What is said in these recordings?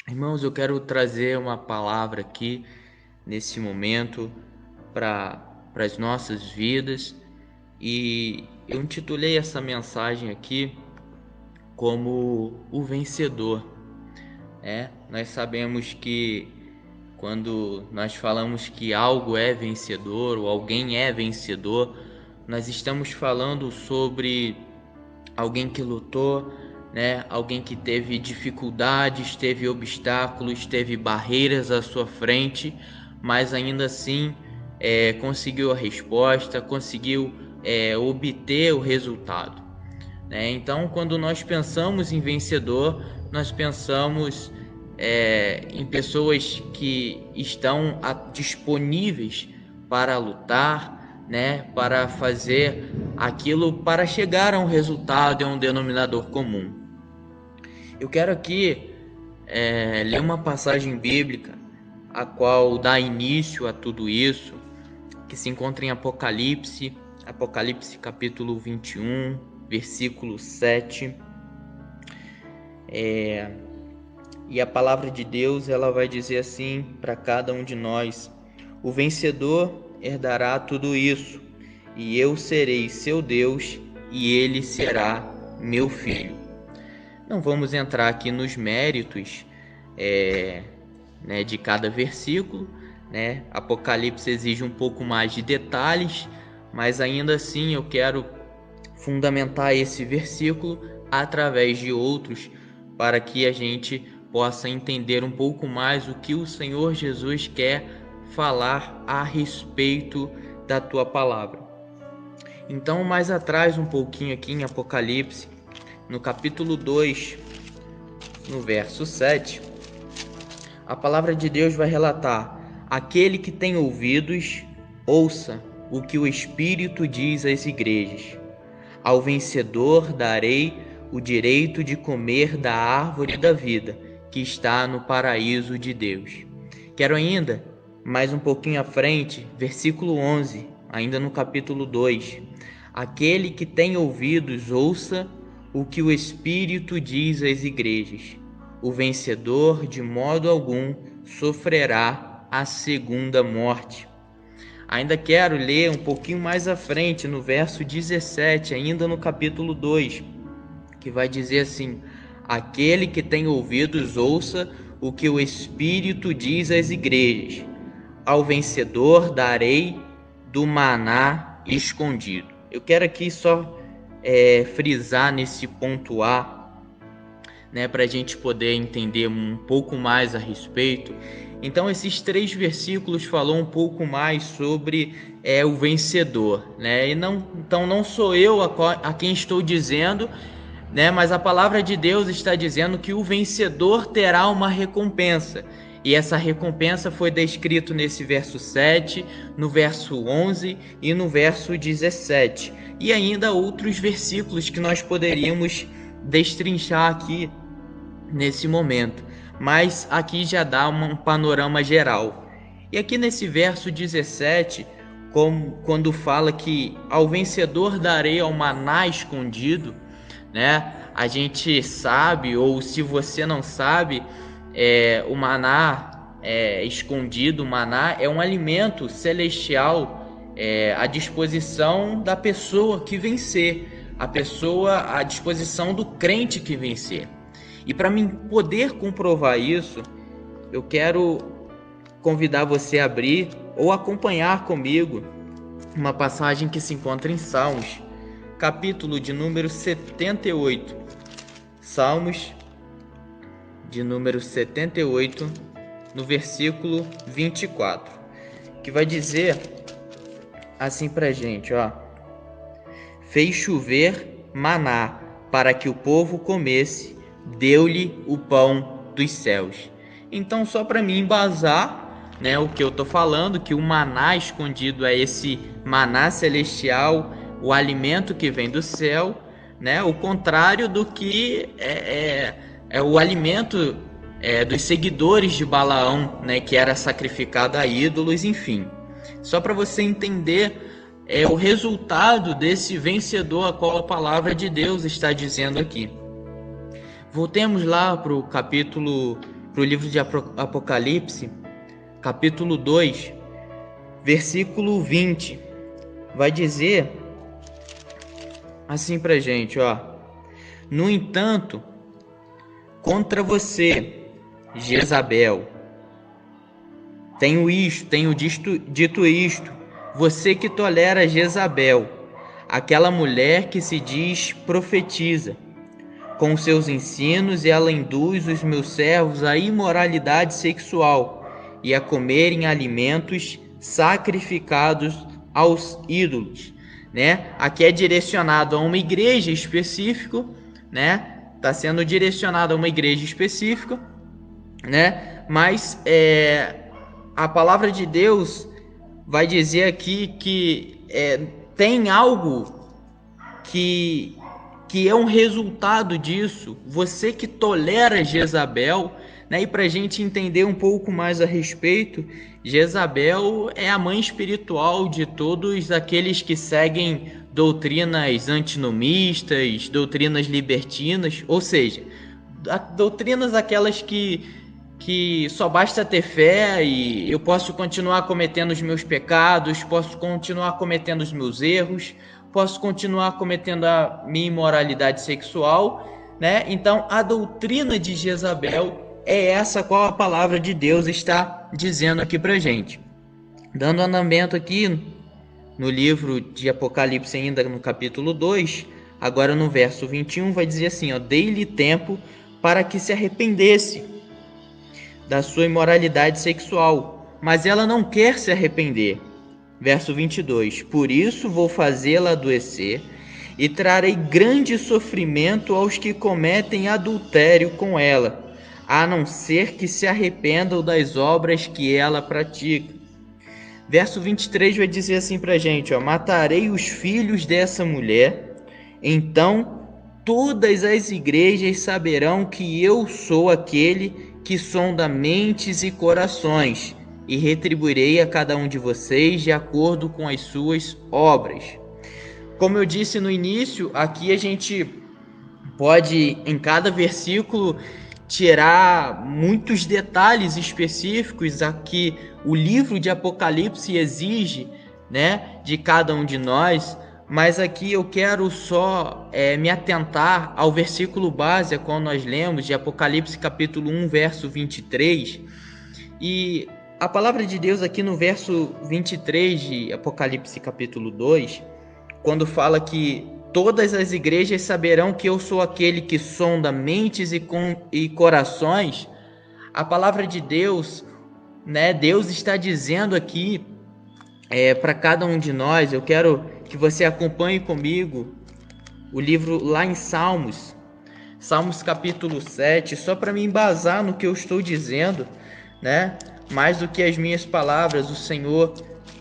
Irmãos, eu quero trazer uma palavra aqui nesse momento para as nossas vidas e eu intitulei essa mensagem aqui como o vencedor. Nós sabemos que quando nós falamos que algo é vencedor ou alguém é vencedor, nós estamos falando sobre alguém que lutou, Alguém que teve dificuldades, teve obstáculos, teve barreiras à sua frente, mas ainda assim conseguiu a resposta, conseguiu obter o resultado, Então, quando nós pensamos em vencedor, nós pensamos em pessoas que estão disponíveis para lutar, para fazer aquilo, para chegar a um resultado e a um denominador comum. Eu quero aqui ler uma passagem bíblica a qual dá início a tudo isso, que se encontra em Apocalipse capítulo 21, versículo 7. E a palavra de Deus, ela vai dizer assim para cada um de nós: o vencedor herdará tudo isso, e eu serei seu Deus, e ele será meu filho. Não vamos entrar aqui nos méritos de cada versículo, Apocalipse exige um pouco mais de detalhes, mas ainda assim eu quero fundamentar esse versículo através de outros para que a gente possa entender um pouco mais o que o Senhor Jesus quer falar a respeito da tua palavra. Então, mais atrás um pouquinho aqui em Apocalipse, no capítulo 2, no verso 7, a palavra de Deus vai relatar: aquele que tem ouvidos, ouça o que o Espírito diz às igrejas. Ao vencedor darei o direito de comer da árvore da vida, que está no paraíso de Deus. Quero ainda, mais um pouquinho à frente, versículo 11, ainda no capítulo 2. Aquele que tem ouvidos, ouça o que o Espírito diz às igrejas. O vencedor, de modo algum, sofrerá a segunda morte. Ainda quero ler um pouquinho mais à frente, no verso 17, ainda no capítulo 2, que vai dizer assim: aquele que tem ouvidos, ouça o que o Espírito diz às igrejas. Ao vencedor darei do maná escondido. Eu quero aqui só frisar nesse ponto A, para a gente poder entender um pouco mais a respeito. Então, esses 3 versículos falam um pouco mais sobre o vencedor, E então não sou eu a quem estou dizendo, mas a palavra de Deus está dizendo que o vencedor terá uma recompensa. E essa recompensa foi descrito nesse verso 7, no verso 11 e no verso 17. E ainda outros versículos que nós poderíamos destrinchar aqui nesse momento, mas aqui já dá um panorama geral. E aqui nesse verso 17, quando fala que ao vencedor darei ao maná escondido, a gente sabe, ou se você não sabe, o maná escondido, o maná é um alimento celestial à disposição da pessoa que vencer, à disposição do crente que vencer. E para mim poder comprovar isso, eu quero convidar você a abrir ou acompanhar comigo uma passagem que se encontra em Salmos, capítulo de número 78. Salmos de número 78, no versículo 24, que vai dizer assim pra gente, ó: fez chover maná para que o povo comesse, deu-lhe o pão dos céus. Então, só para me embasar, o que eu tô falando, que o maná escondido é esse maná celestial, o alimento que vem do céu, o contrário do que é o alimento dos seguidores de Balaão, que era sacrificado a ídolos, enfim. Só para você entender o resultado desse vencedor a qual a palavra de Deus está dizendo aqui. Voltemos lá para o capítulo para o livro de Apocalipse, capítulo 2, versículo 20. Vai dizer assim pra gente, ó: no entanto, contra você, Jezabel, tenho dito isto, você que tolera Jezabel, aquela mulher que se diz profetiza. Com seus ensinos, ela induz os meus servos à imoralidade sexual e a comerem alimentos sacrificados aos ídolos, né? Aqui é direcionado a uma igreja específica, né? Está sendo direcionado a uma igreja específica, né? Mas a palavra de Deus vai dizer aqui que tem algo que é um resultado disso. Você que tolera Jezabel, né? E para a gente entender um pouco mais a respeito, Jezabel é a mãe espiritual de todos aqueles que seguem doutrinas antinomistas, doutrinas libertinas, ou seja, doutrinas aquelas que só basta ter fé e eu posso continuar cometendo os meus pecados, posso continuar cometendo os meus erros, posso continuar cometendo a minha imoralidade sexual, né? Então, a doutrina de Jezabel é essa qual a palavra de Deus está dizendo aqui pra gente. Dando andamento aqui no livro de Apocalipse, ainda no capítulo 2, agora no verso 21, vai dizer assim, ó: dei-lhe tempo para que se arrependesse da sua imoralidade sexual, mas ela não quer se arrepender. Verso 22, por isso vou fazê-la adoecer e trarei grande sofrimento aos que cometem adultério com ela, a não ser que se arrependam das obras que ela pratica. Verso 23 vai dizer assim pra gente, ó: matarei os filhos dessa mulher, então todas as igrejas saberão que eu sou aquele que sonda mentes e corações, e retribuirei a cada um de vocês de acordo com as suas obras. Como eu disse no início, aqui a gente pode, em cada versículo, tirar muitos detalhes específicos a que o livro de Apocalipse exige, né, de cada um de nós, mas aqui eu quero só me atentar ao versículo base, a qual nós lemos, de Apocalipse capítulo 1, verso 23, e a palavra de Deus aqui no verso 23 de Apocalipse capítulo 2, quando fala que todas as igrejas saberão que eu sou aquele que sonda mentes e corações, a palavra de Deus, né, Deus está dizendo aqui para cada um de nós. Eu quero que você acompanhe comigo o livro lá em Salmos capítulo 7, só para me embasar no que eu estou dizendo, né? Mais do que as minhas palavras, o Senhor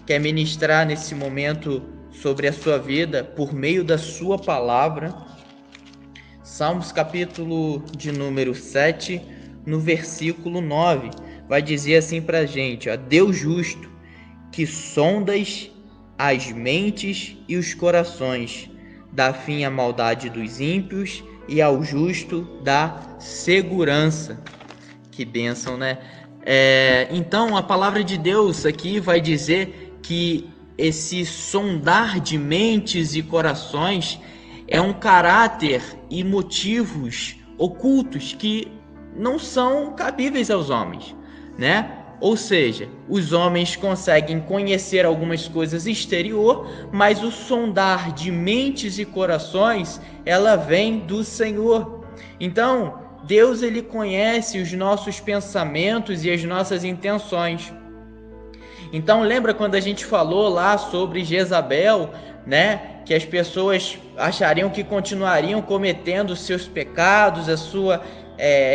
quer ministrar nesse momento sobre a sua vida por meio da sua palavra. Salmos capítulo de número 7, no versículo 9, vai dizer assim pra gente, ó: Deus justo, que sondas as mentes e os corações, dá fim à maldade dos ímpios e ao justo dá segurança. Que bênção, né? Então a palavra de Deus aqui vai dizer que esse sondar de mentes e corações é um caráter e motivos ocultos que não são cabíveis aos homens, né? Ou seja, os homens conseguem conhecer algumas coisas exterior, mas o sondar de mentes e corações, ela vem do Senhor. Então, Deus, ele conhece os nossos pensamentos e as nossas intenções. Então, lembra quando a gente falou lá sobre Jezabel, né? Que as pessoas achariam que continuariam cometendo seus pecados, a sua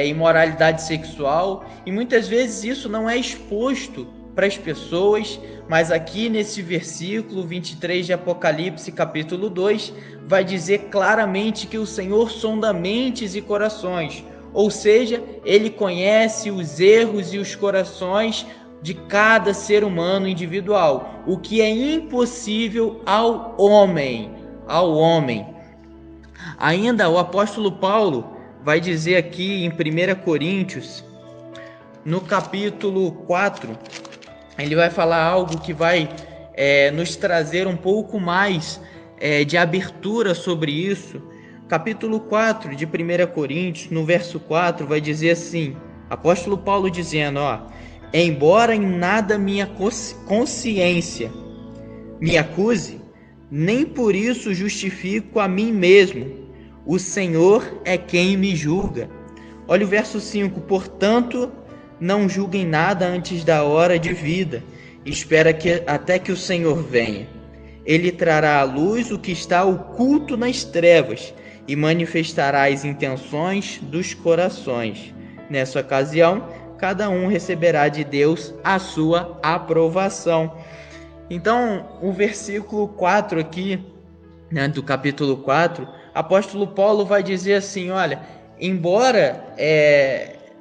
imoralidade sexual, e muitas vezes isso não é exposto para as pessoas, mas aqui nesse versículo 23 de Apocalipse capítulo 2, vai dizer claramente que o Senhor sonda mentes e corações, ou seja, ele conhece os erros e os corações de cada ser humano individual, o que é impossível ao homem. Ainda o apóstolo Paulo vai dizer aqui em 1 Coríntios, no capítulo 4, ele vai falar algo que vai nos trazer um pouco mais de abertura sobre isso. Capítulo 4 de 1 Coríntios, no verso 4, vai dizer assim, apóstolo Paulo dizendo, embora em nada minha consciência me acuse, nem por isso justifico a mim mesmo. O Senhor é quem me julga. Olha o verso 5. Portanto, não julguem nada antes da hora de vida. Espera até que o Senhor venha. Ele trará à luz o que está oculto nas trevas e manifestará as intenções dos corações. Nessa ocasião, cada um receberá de Deus a sua aprovação. Então, o versículo 4 aqui, do capítulo 4, apóstolo Paulo vai dizer assim, olha, embora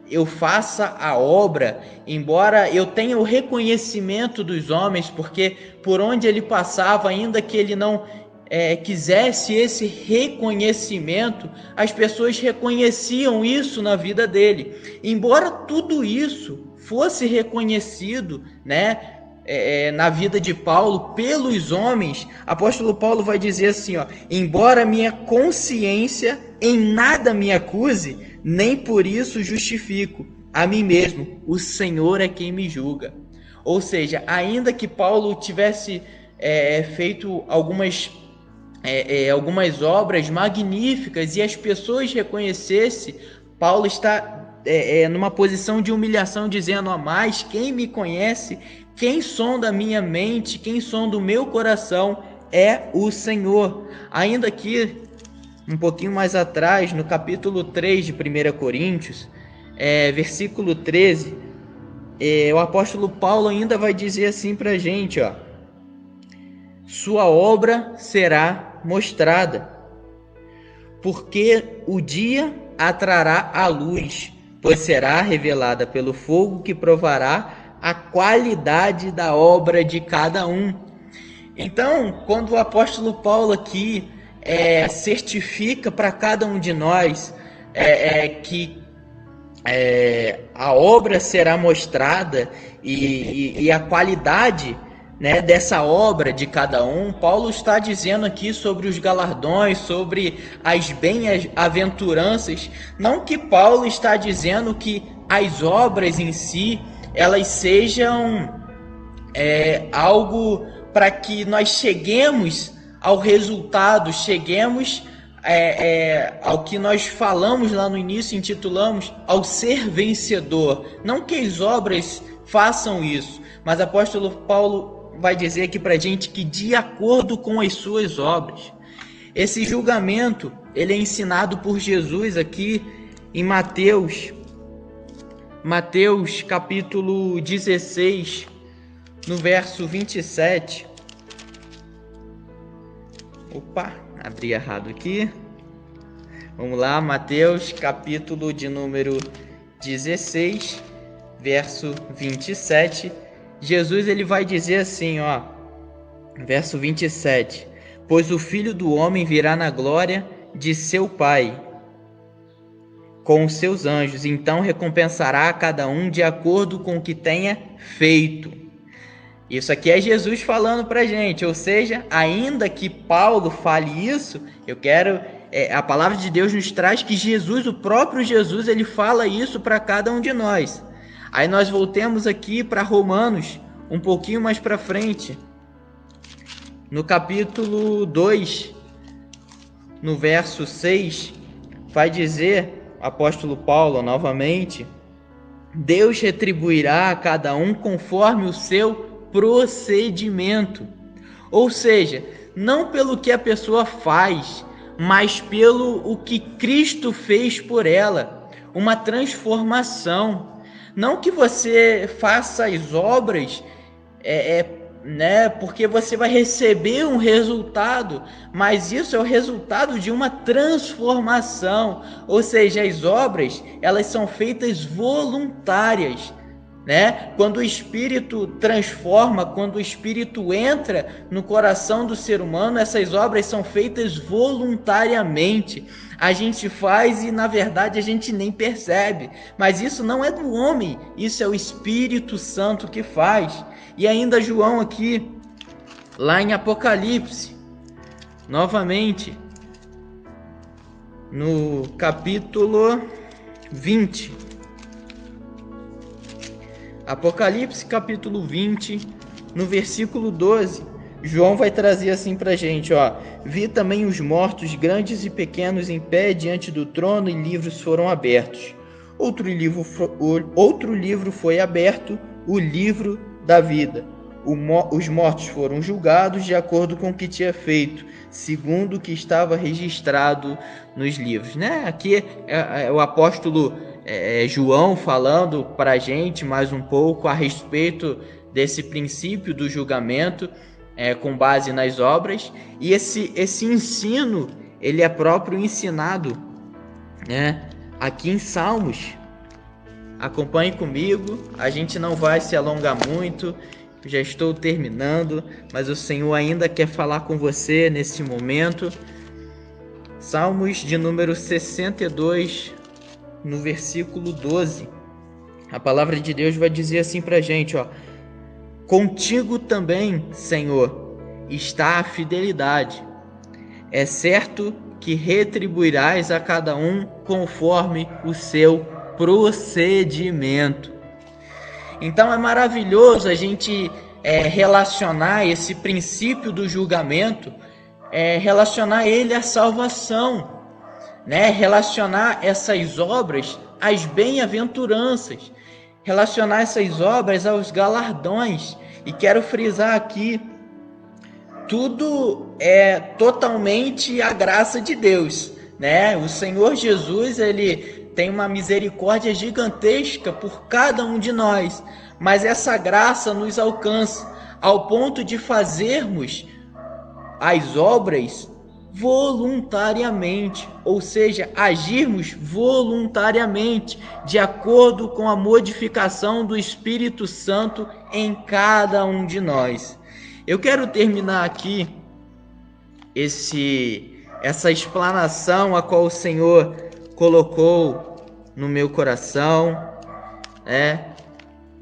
eu faça a obra, embora eu tenha o reconhecimento dos homens, porque por onde ele passava, ainda que ele não quisesse esse reconhecimento, as pessoas reconheciam isso na vida dele. Embora tudo isso fosse reconhecido, na vida de Paulo pelos homens, apóstolo Paulo vai dizer assim, embora minha consciência em nada me acuse, nem por isso justifico a mim mesmo, o Senhor é quem me julga. Ou seja, ainda que Paulo tivesse feito algumas obras magníficas e as pessoas reconhecessem, Paulo está numa posição de humilhação, dizendo, mas quem me conhece, quem sonda a minha mente, quem sonda o meu coração é o Senhor. Ainda que um pouquinho mais atrás, no capítulo 3 de 1 Coríntios, versículo 13, o apóstolo Paulo ainda vai dizer assim para a gente, sua obra será mostrada, porque o dia a trará à luz, pois será revelada pelo fogo que provará a qualidade da obra de cada um. Então, quando o apóstolo Paulo aqui certifica para cada um de nós que a obra será mostrada e a qualidade dessa obra de cada um, Paulo está dizendo aqui sobre os galardões, sobre as bem-aventuranças. Não que Paulo está dizendo que as obras em si elas sejam algo para que nós cheguemos ao resultado, cheguemos ao que nós falamos lá no início, intitulamos ao ser vencedor. Não que as obras façam isso, mas o apóstolo Paulo vai dizer aqui para a gente que de acordo com as suas obras. Esse julgamento ele é ensinado por Jesus aqui em Mateus capítulo 16, no verso 27. Opa, abri errado aqui. Vamos lá, Mateus capítulo de número 16, verso 27. Jesus ele vai dizer assim, verso 27. Pois o Filho do Homem virá na glória de seu Pai com os seus anjos, então recompensará a cada um de acordo com o que tenha feito. Isso aqui é Jesus falando pra gente, ou seja, ainda que Paulo fale isso, a palavra de Deus nos traz que Jesus, o próprio Jesus, ele fala isso para cada um de nós. Aí nós voltemos aqui para Romanos, um pouquinho mais para frente, no capítulo 2, no verso 6, vai dizer, apóstolo Paulo novamente, Deus retribuirá a cada um conforme o seu procedimento. Ou seja, não pelo que a pessoa faz, mas pelo o que Cristo fez por ela, uma transformação. Não que você faça as obras porque você vai receber um resultado, mas isso é o resultado de uma transformação. Ou seja, as obras elas são feitas voluntárias, né? Quando o Espírito transforma, quando o Espírito entra no coração do ser humano, essas obras são feitas voluntariamente. A gente faz e, na verdade, a gente nem percebe. Mas isso não é do homem, isso é o Espírito Santo que faz. E ainda João aqui, lá em Apocalipse, novamente, no capítulo 20. Apocalipse capítulo 20, no versículo 12, João vai trazer assim pra gente, ó: vi também os mortos, grandes e pequenos, em pé diante do trono, e livros foram abertos. Outro livro foi aberto, o livro da vida. Os mortos foram julgados de acordo com o que tinha feito, segundo o que estava registrado nos livros, né? Aqui é o apóstolo João falando para a gente mais um pouco a respeito desse princípio do julgamento com base nas obras. E esse ensino, ele é próprio ensinado, né, aqui em Salmos. Acompanhe comigo, a gente não vai se alongar muito, já estou terminando, mas o Senhor ainda quer falar com você nesse momento. Salmos de número 62, no versículo 12, a palavra de Deus vai dizer assim pra gente, ó: contigo também, Senhor, está a fidelidade. É certo que retribuirás a cada um conforme o seu procedimento. Então é maravilhoso a gente relacionar esse princípio do julgamento, relacionar ele à salvação, né? Relacionar essas obras às bem-aventuranças, relacionar essas obras aos galardões. E quero frisar aqui, tudo é totalmente a graça de Deus, né? O Senhor Jesus, ele tem uma misericórdia gigantesca por cada um de nós, mas essa graça nos alcança ao ponto de fazermos as obras voluntariamente, ou seja, agirmos voluntariamente, de acordo com a modificação do Espírito Santo em cada um de nós. Eu quero terminar aqui essa explanação a qual o Senhor colocou no meu coração, né?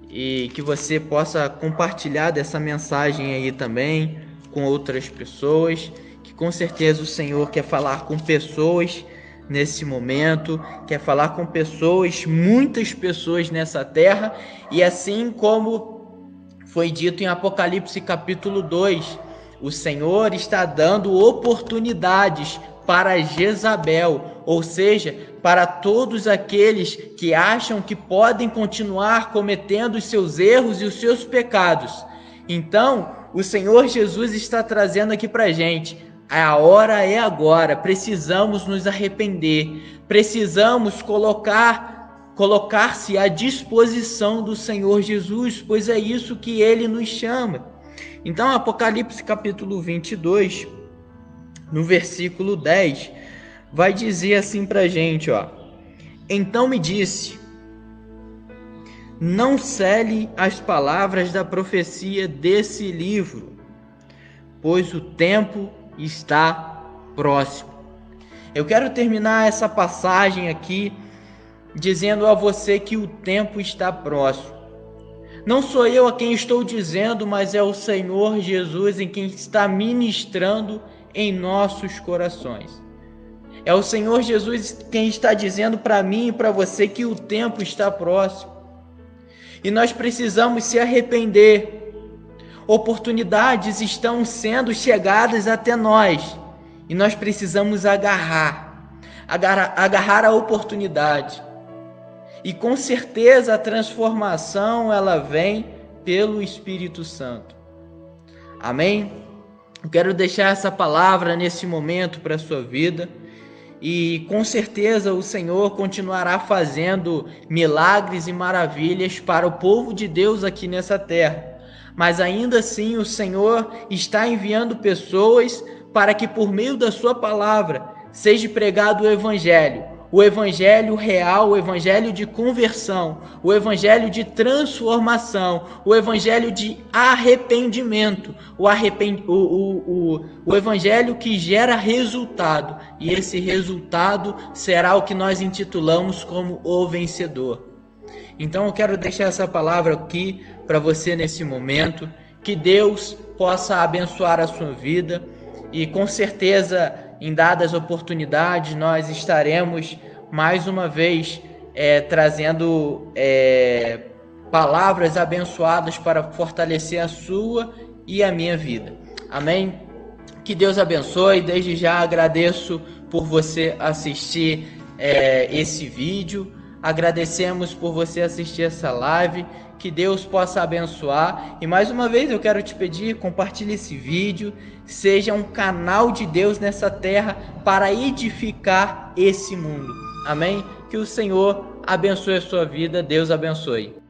E que você possa compartilhar dessa mensagem aí também com outras pessoas, que com certeza o Senhor quer falar com pessoas nesse momento, quer falar com pessoas, muitas pessoas nessa terra, e assim como foi dito em Apocalipse capítulo 2, o Senhor está dando oportunidades para Jezabel, ou seja, para todos aqueles que acham que podem continuar cometendo os seus erros e os seus pecados. Então, o Senhor Jesus está trazendo aqui para a gente: a hora é agora, precisamos nos arrepender, precisamos colocar-se à disposição do Senhor Jesus, pois é isso que Ele nos chama. Então, Apocalipse capítulo 22, no versículo 10, vai dizer assim para a gente, ó: então me disse, não cele as palavras da profecia desse livro, pois o tempo está próximo. Eu quero terminar essa passagem aqui dizendo a você que o tempo está próximo. Não sou eu a quem estou dizendo, mas é o Senhor Jesus em quem está ministrando em nossos corações. É o Senhor Jesus quem está dizendo para mim e para você que o tempo está próximo. E nós precisamos se arrepender. Oportunidades estão sendo chegadas até nós. E nós precisamos agarrar a oportunidade. E com certeza a transformação ela vem pelo Espírito Santo. Amém? Eu quero deixar essa palavra nesse momento para a sua vida. E com certeza o Senhor continuará fazendo milagres e maravilhas para o povo de Deus aqui nessa terra. Mas ainda assim o Senhor está enviando pessoas para que por meio da sua palavra seja pregado o Evangelho. o evangelho real, o evangelho de conversão, o evangelho de transformação, o evangelho de arrependimento, o evangelho que gera resultado, e esse resultado será o que nós intitulamos como o vencedor. Então eu quero deixar essa palavra aqui para você nesse momento, que Deus possa abençoar a sua vida, e com certeza, em dadas oportunidades, nós estaremos mais uma vez trazendo palavras abençoadas para fortalecer a sua e a minha vida. Amém? Que Deus abençoe. Desde já agradeço por você assistir esse vídeo. Agradecemos por você assistir essa live. Que Deus possa abençoar. E mais uma vez eu quero te pedir, compartilhe esse vídeo. Seja um canal de Deus nessa terra para edificar esse mundo. Amém? Que o Senhor abençoe a sua vida. Deus abençoe.